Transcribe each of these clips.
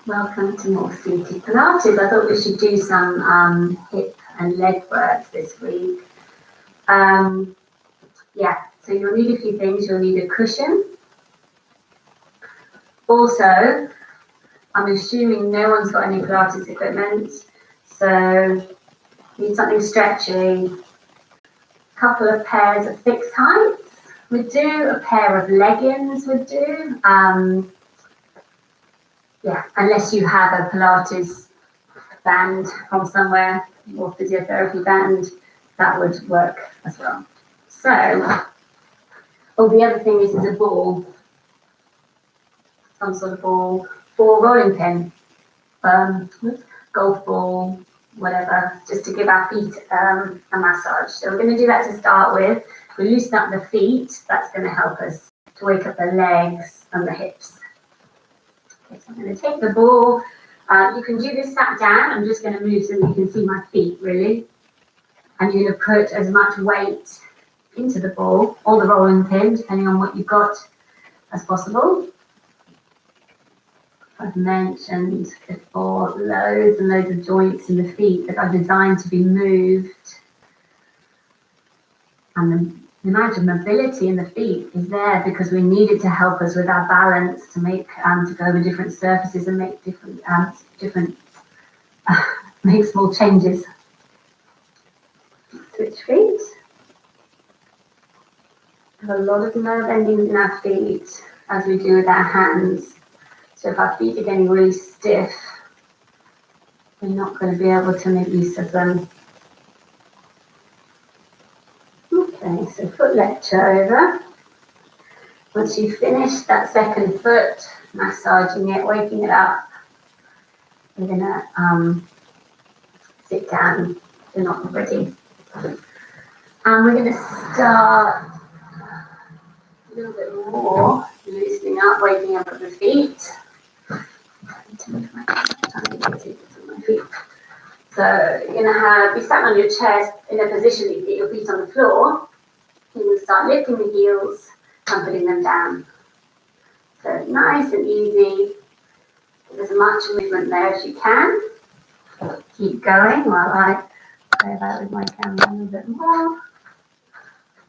Welcome to More Seated Pilates. I thought we should do some hip and leg work this week. Yeah, so you'll need a few things. You'll need a cushion. Also, I'm assuming no one's got any Pilates equipment, so you need something stretchy. A couple of pairs of fixed heights would do. A pair of leggings would do. Yeah, unless you have a Pilates band from somewhere or physiotherapy band, that would work as well. So, the other thing is a ball, some sort of ball, or rolling pin, golf ball, whatever, just to give our feet a massage. So we're going to do that to start with. We loosen up the feet. That's going to help us to wake up the legs and the hips. Okay, so I'm going to take the ball. You can do this sat down. I'm just going to move so that you can see my feet, really. And you're going to put as much weight into the ball, or the rolling pin, depending on what you've got, as possible. I've mentioned before, loads and loads of joints in the feet that are designed to be moved. And the amount of mobility in the feet is there because we need it to help us with our balance, to make to go over different surfaces and make make small changes. Switch feet. Have a lot of nerve endings in our feet, as we do with our hands. So if our feet are getting really stiff, we're not going to be able to make use of them. Okay, so foot lecture over. Once you finish that second foot, massaging it, waking it up, we're going to sit down if you're not ready. And we're going to start a little bit more, loosening up, waking up at the feet. So you're going to be sat on your chest in a position that you get your feet on the floor. You will start lifting the heels and putting them down. So nice and easy. There's as much movement there as you can. Keep going while I play that with my camera a little bit more.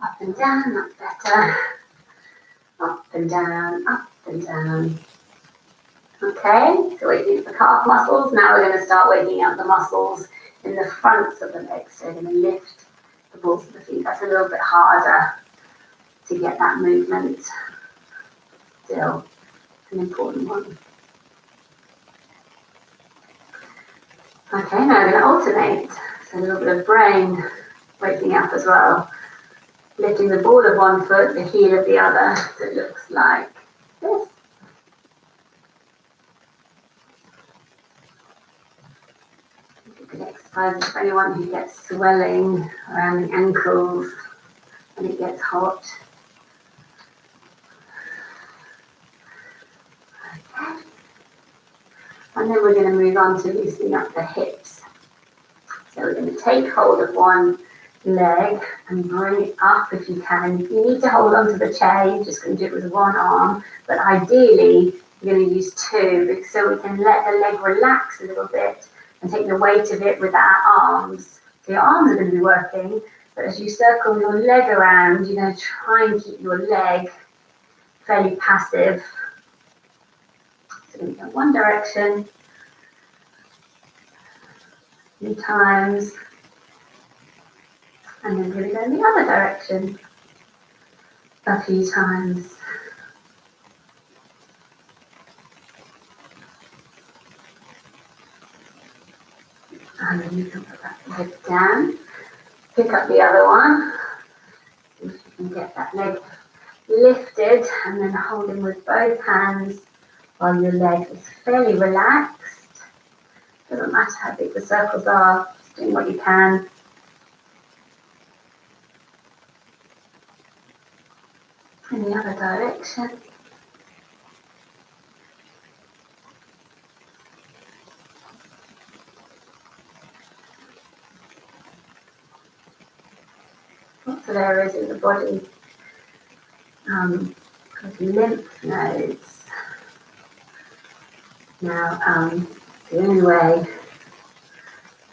Up and down, that's better. Up and down, up and down. Okay, so waking up the calf muscles. Now we're going to start waking up the muscles in the fronts of the legs. So we're going to lift the balls of the feet. That's a little bit harder to get that movement. Still an important one. Okay, now we're going to alternate. So a little bit of brain waking up as well. Lifting the ball of one foot, the heel of the other. So it looks like this. Good exercise for anyone who gets swelling around the ankles when it gets hot. Okay. And then we're going to move on to loosening up the hips. So we're going to take hold of one leg and bring it up if you can. If you need to hold onto the chair, you're just going to do it with one arm. But ideally, you're going to use two, so we can let the leg relax a little bit and take the weight of it with our arms. So your arms are going to be working, but as you circle your leg around, you're going to try and keep your leg fairly passive. So we're going to go one direction, a few times, and then we're going to go in the other direction a few times. And then you can put that leg down, pick up the other one, see if you can get that leg lifted, and then holding with both hands while your leg is fairly relaxed. Doesn't matter how big the circles are, just doing what you can. In the other direction. Lots of areas in the body, lymph nodes, Now, the only way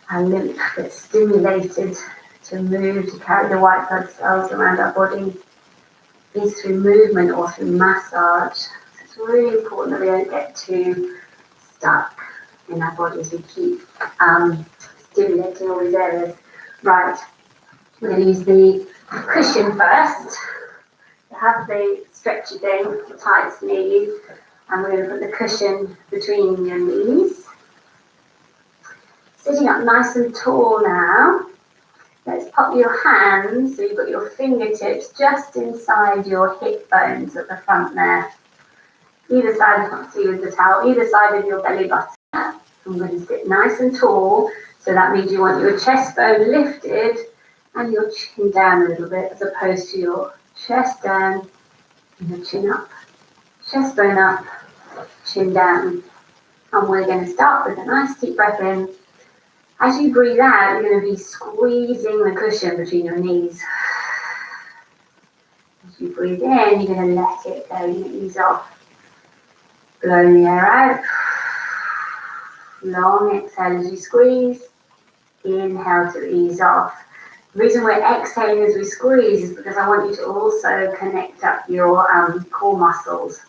our lymph gets stimulated to move, to carry the white blood cells around our body is through movement or through massage. So it's really important that we don't get too stuck in our bodies. We keep stimulating all these areas. Right, we're going to use the cushion first. You have the stretchy thing, the tight knees, and we're going to put the cushion between your knees. Sitting up nice and tall now. Let's pop your hands, so you've got your fingertips just inside your hip bones at the front there. Either side, I can't see with the towel, either side of your belly button. I'm going to sit nice and tall, so that means you want your chest bone lifted and your chin down a little bit, as opposed to your chest down and your chin up. Chest bone up, chin down. And we're going to start with a nice deep breath in. As you breathe out, you're going to be squeezing the cushion between your knees. As you breathe in, you're going to let it go, you're going to ease off. Blow the air out. Long exhale as you squeeze. Inhale to ease off. The reason we're exhaling as we squeeze is because I want you to also connect up your core muscles.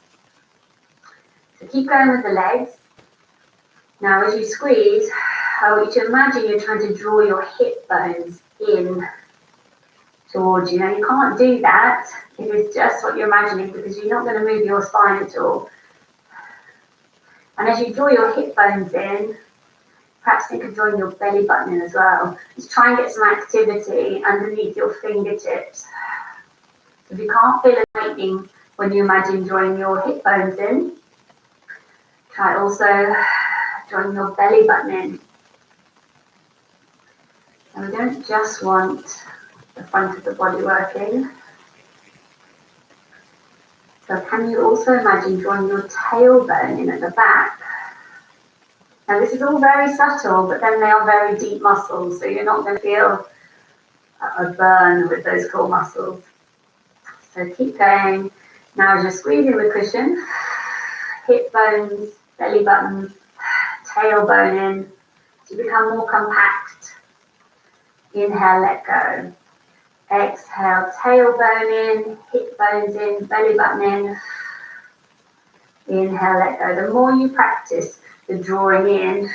So keep going with the legs. Now as you squeeze, I want you to imagine you're trying to draw your hip bones in towards you. Now you can't do that if it's just what you're imagining, because you're not going to move your spine at all. And as you draw your hip bones in, perhaps think of drawing your belly button in as well. Just try and get some activity underneath your fingertips. If you can't feel it tightening when you imagine drawing your hip bones in, try also drawing your belly button in. And we don't just want the front of the body working. So can you also imagine drawing your tailbone in at the back? Now this is all very subtle, but then they are very deep muscles, so you're not going to feel a burn with those core muscles. So keep going. Now as you're squeezing the cushion, hip bones, belly button, tailbone in, to become more compact. Inhale, let go. Exhale, tailbone in, hip bones in, belly button in. Inhale, let go. The more you practice the drawing in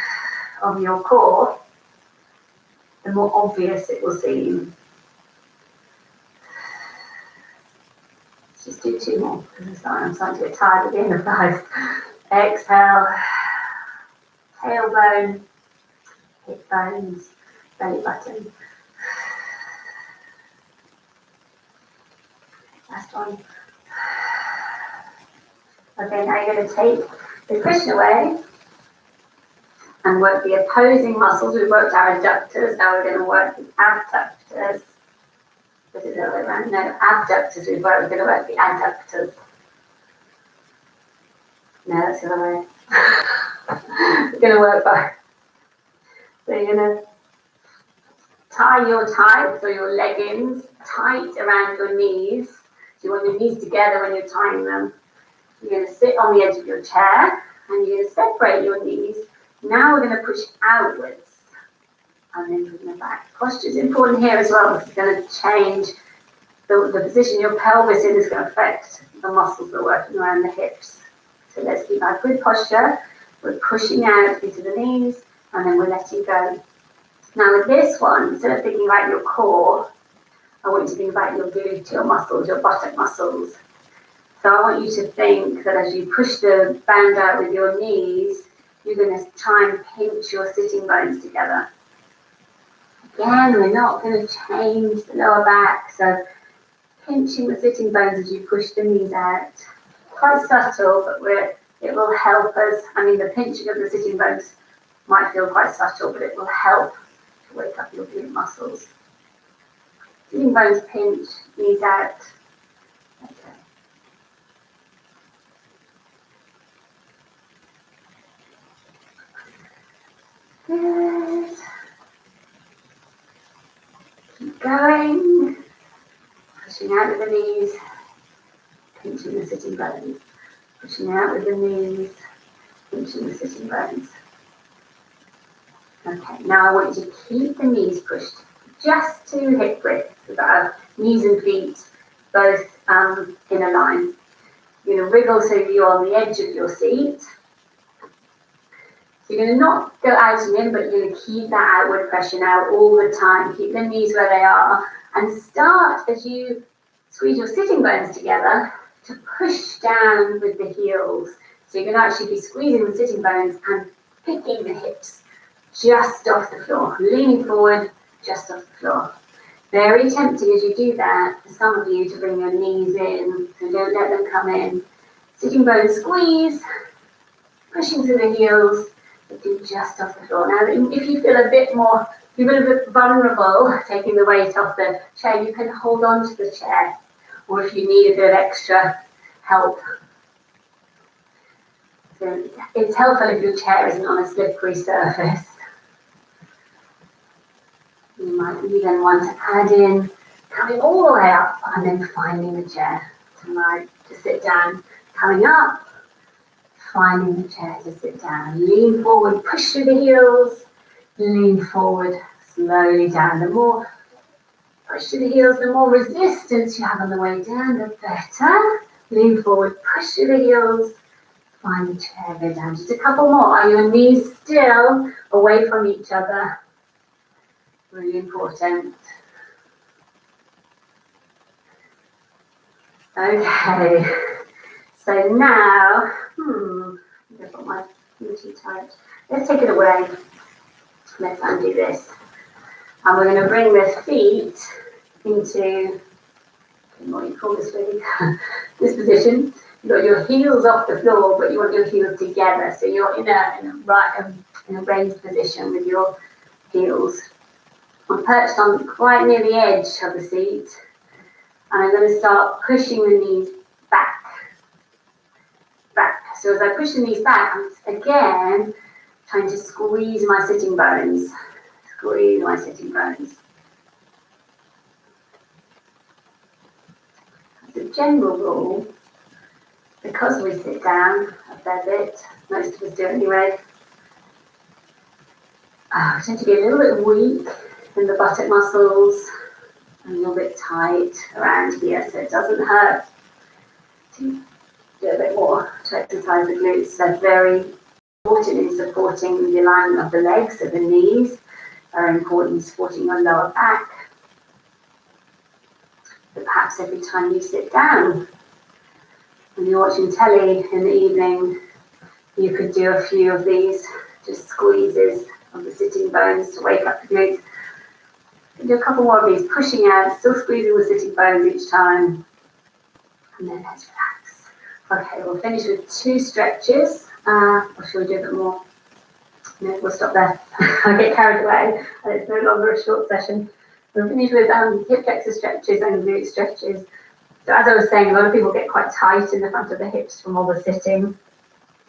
of your core, the more obvious it will seem. Let's just do two more, because I'm starting to get tired at the end of those. Exhale, tailbone, hip bones, belly button. Last one. Okay, now you're going to take the cushion away and work the opposing muscles. We've worked our adductors, now we're going to work the abductors. Put it the other way around. No, abductors we've worked, we're going to work the adductors. No, that's the other way. We're going to work both. So you're going to tie your tights or your leggings tight around your knees. So you want your knees together when you're tying them. You're going to sit on the edge of your chair and you're going to separate your knees. Now we're going to push outwards and then bring them back. Posture is important here as well, because it's going to change the position your pelvis in is going to affect the muscles that are working around the hips. So let's keep our good posture. We're pushing out into the knees and then we're letting go. Now with this one, instead of thinking about your core, I want you to think about your gluteal muscles, your buttock muscles. So I want you to think that as you push the band out with your knees, you're going to try and pinch your sitting bones together. Again, we're not going to change the lower back, so pinching the sitting bones as you push the knees out. Quite subtle, but it will help us. I mean, the pinching of the sitting bones might feel quite subtle, but it will help to wake up your glute muscles. Sitting bones pinch, knees out. Okay. Good. Keep going. Pushing out with the knees. Pinching the sitting bones. Pushing out with the knees. pinching the sitting bones. Okay, now I want you to keep the knees pushed just to hip width, so that our knees and feet both in a line. You're going to wriggle so you're on the edge of your seat. So you're going to not go out and in, but you're going to keep that outward pressure now all the time. Keep the knees where they are and start as you squeeze your sitting bones together to push down with the heels. So you're going to actually be squeezing the sitting bones and picking the hips just off the floor, leaning forward just off the floor. Very tempting as you do that for some of you to bring your knees in, so don't let them come in. Sitting bones squeeze, pushing through the heels, but do just off the floor. Now, if you feel a bit more, you're a bit vulnerable, taking the weight off the chair, you can hold on to the chair, or if you need a bit of extra help. So it's helpful if your chair isn't on a slippery surface. You might even want to add in coming all the way up and then finding the chair to sit down. Coming up, finding the chair to sit down. Lean forward, push through the heels, lean forward, slowly down. The more push through the heels, the more resistance you have on the way down, the better. Lean forward, push through the heels, find the chair, go down. Just a couple more. Are your knees still away from each other? Really important. Okay, so now, I've got my too tight. Let's take it away. Let's undo this. And we're going to bring the feet into, what do you call this really? This position. You've got your heels off the floor, but you want your heels together. So you're in a raised position with your heels. I'm perched on quite near the edge of the seat, and I'm going to start pushing the knees back. So as I push the knees back, I'm again trying to squeeze my sitting bones. Squeeze my sitting bones. As a general rule, because we sit down a fair bit, most of us do anyway, I tend to be a little bit weak in the buttock muscles, and a little bit tight around here, so it doesn't hurt to do a bit more to exercise the glutes. They're very important in supporting the alignment of the legs, so the knees are important in supporting your lower back. But perhaps every time you sit down, when you're watching telly in the evening, you could do a few of these, just squeezes of the sitting bones to wake up the glutes. Do a couple more of these, pushing out, still squeezing the sitting bones each time. And then let's relax. Okay, we'll finish with 2 stretches. Or should we do a bit more? No, we'll stop there. I get carried away, and it's no longer a short session. We'll finish with hip flexor stretches and glute stretches. So as I was saying, a lot of people get quite tight in the front of the hips from all the sitting.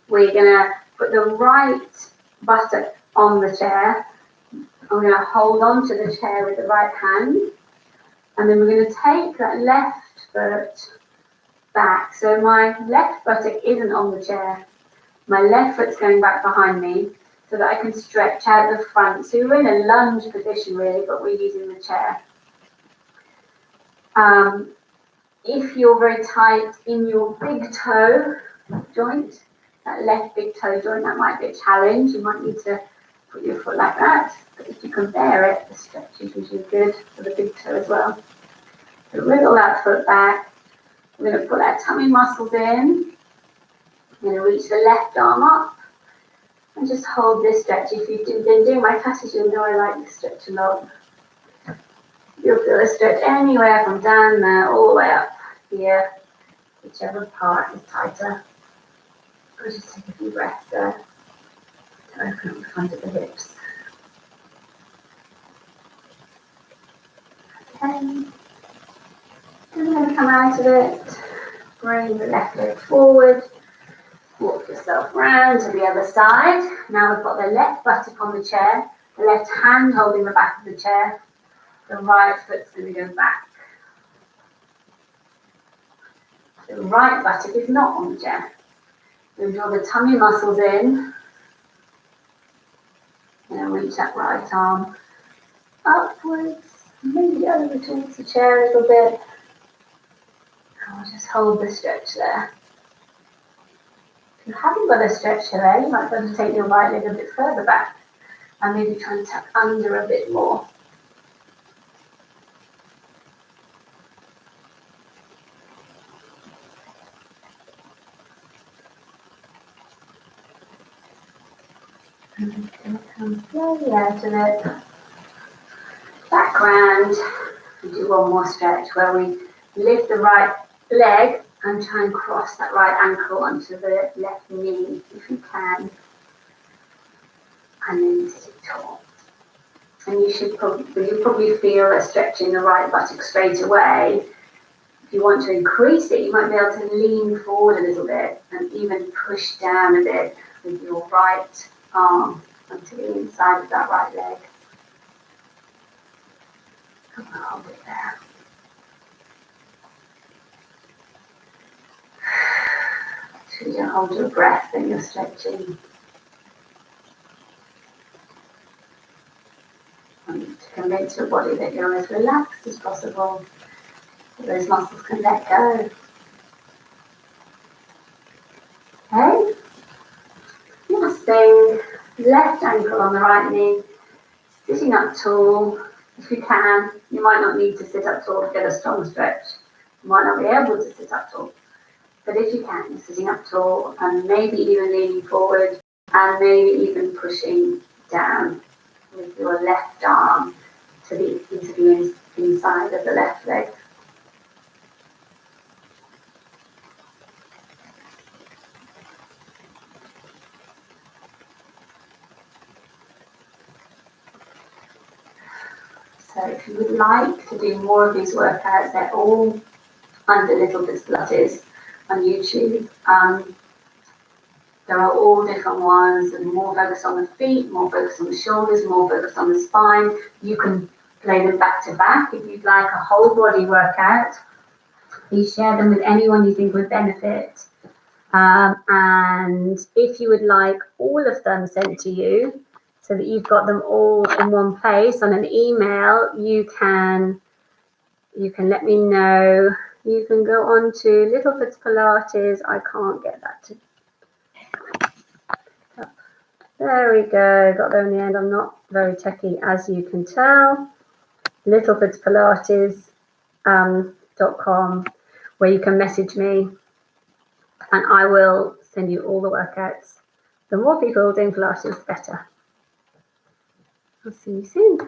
We're going to put the right buttock on the chair. I'm going to hold on to the chair with the right hand, and then we're going to take that left foot back. So my left buttock isn't on the chair. My left foot's going back behind me so that I can stretch out the front. So we're in a lunge position really, but we're using the chair. If you're very tight in your big toe joint, that left big toe joint, that might be a challenge. You might need to put your foot like that. But if you can bear it, the stretch is usually good for the big toe as well. So wriggle that foot back. We're going to put our tummy muscles in. We're going to reach the left arm up and just hold this stretch. If you've been doing my classes, you'll know I like this stretch a lot. You'll feel a stretch anywhere from down there all the way up here, whichever part is tighter. I'll just take a few breaths there to open up the front of the hips. Okay, and we're going to come out of it, bring the left leg forward, walk yourself round to the other side. Now we've got the left buttock on the chair, the left hand holding the back of the chair, the right foot's going to go back. The right buttock is not on the chair. We draw the tummy muscles in. And reach that right arm upwards, maybe over towards the chair a little bit. And we'll just hold the stretch there. If you haven't got a stretch there, you might want to take your right leg a bit further back and maybe try and tuck under a bit more. And come slowly out of it. Back round. We do one more stretch where we lift the right leg and try and cross that right ankle onto the left knee if you can. And then sit tall. And you'll probably feel a stretch in the right buttock straight away. If you want to increase it, you might be able to lean forward a little bit and even push down a bit with your right arm onto the inside of that right leg. And hold it there. So you don't hold your breath when you're stretching. And to convince your body that you're as relaxed as possible, so those muscles can let go. Okay? Last thing, left ankle on the right knee, sitting up tall. If you can, you might not need to sit up tall to get a strong stretch. You might not be able to sit up tall. But if you can, you're sitting up tall and maybe even leaning forward and maybe even pushing down with your left arm into the inside of the left leg. So if you would like to do more of these workouts, they're all under Little Bits Pilates on YouTube. There are all different ones, and more focused on the feet, more focused on the shoulders, more focused on the spine. You can play them back to back. If you'd like a whole body workout, please share them with anyone you think would benefit. And if you would like all of them sent to you, so that you've got them all in one place on an email, you can let me know. You can go on to Little Bits Pilates. I can't get that to. There we go. Got there in the end. I'm not very techy, as you can tell. littlebitspilates.com, where you can message me, and I will send you all the workouts. The more people doing Pilates, the better. I'll see you soon.